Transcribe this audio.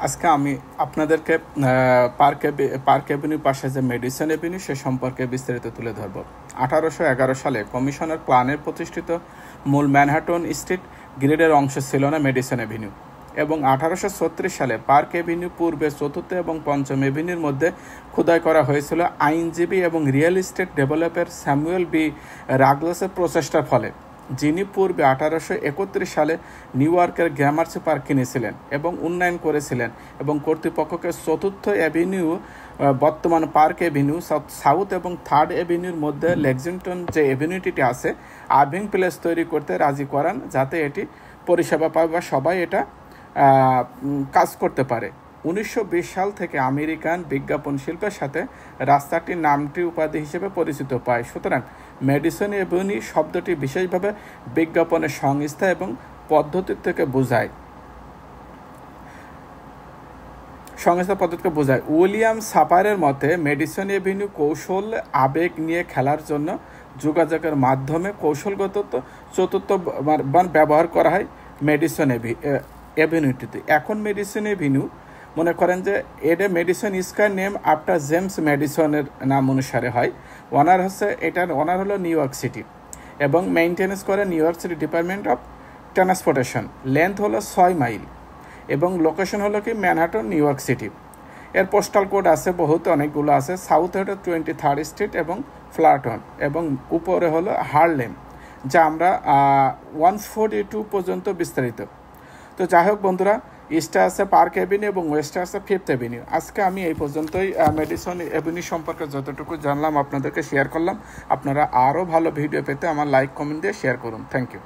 আজকে আমি আপনাদেরকে পার্ক এভিনিউ পাশে যে মেডিসন এভিনিউ সে সম্পর্কে বিস্তারিত তুলে ধরব। 1811 সালে কমিশনের প্ল্যানে প্রতিষ্ঠিত মূল ম্যানহাটন স্ট্রিট গ্রিডের অংশ ছিল না মেডিসন এভিনিউ, এবং 1836 সালে পার্ক এভিনিউ পূর্বে চতুর্থ এবং পঞ্চম এভিনিউর মধ্যে খোদাই করা হয়েছিল আইনজীবী এবং real estate developer Samuel B রাগলাসের প্রচেষ্টার ফলে, যিনি পূর্বে 1831 সালে নিউ ইয়র্কের গ্রামার্সি পার্ক কিনেছিলেন এবং উন্নয়ন করেছিলেন এবং কর্তৃপক্ষকে চতুর্থ অ্যাভিনিউ বর্তমান পার্ক এভিনিউ সাউথ এবং থার্ড এভিনিউর মধ্যে লেক্সিংটন যে এভিনিউটি আছে আরভিং প্লেস তৈরি করতে রাজি করান, যাতে এটি পরিষেবা পায় বা সবাই এটা কাজ করতে পারে। 1920 সাল থেকে আমেরিকান বিজ্ঞাপন শিল্পের সাথে রাস্তাটির নামটি উপাধি হিসেবে পরিচিত পায়। সুতরাং মেডিসন এভিনিউ শব্দটি বিশেষভাবে বিজ্ঞাপনের সংস্থা এবং পদ্ধতির থেকে বোঝায় উইলিয়াম সাপারের মতে মেডিসন এভিনিউ কৌশল আবেগ নিয়ে খেলার জন্য যোগাযোগের মাধ্যমে কৌশলগত চতুর্থ ব্যবহার করা হয় মেডিসন এভিনিউটিতে। এখন মেডিসন এভিনিউ মনে করেন যে এটা Madison Square name after James মেডিসনের নাম অনুসারে হয়। এটার ওনার হলো নিউ ইয়র্ক সিটি এবং মেইনটেনেন্স করে New York City Department of Transportation. Length হলো 6 মাইল এবং লোকেশন হলো কি ম্যানহাটন, নিউ ইয়র্ক সিটি। এর পোস্টাল কোড আছে অনেকগুলো আছে। সাউথ হলো 23rd স্ট্রিট এবং ফ্লাটন, এবং উপরে হলো হার্লেম, যা আমরা 142 পর্যন্ত বিস্তারিত। তো যাই হোক বন্ধুরা, ইস্টে আছে পার্ক এভিনিউ এবং ওয়েস্টে আছে 5th এভিনিউ। আজকে আমি এই পর্যন্তই মেডিসন এভিনিউ সম্পর্কে যতটুকু জানলাম আপনাদেরকে শেয়ার করলাম। আপনারা আরও ভালো ভিডিও পেতে আমার লাইক কমেন্ট দিয়ে শেয়ার করুন। Thank you.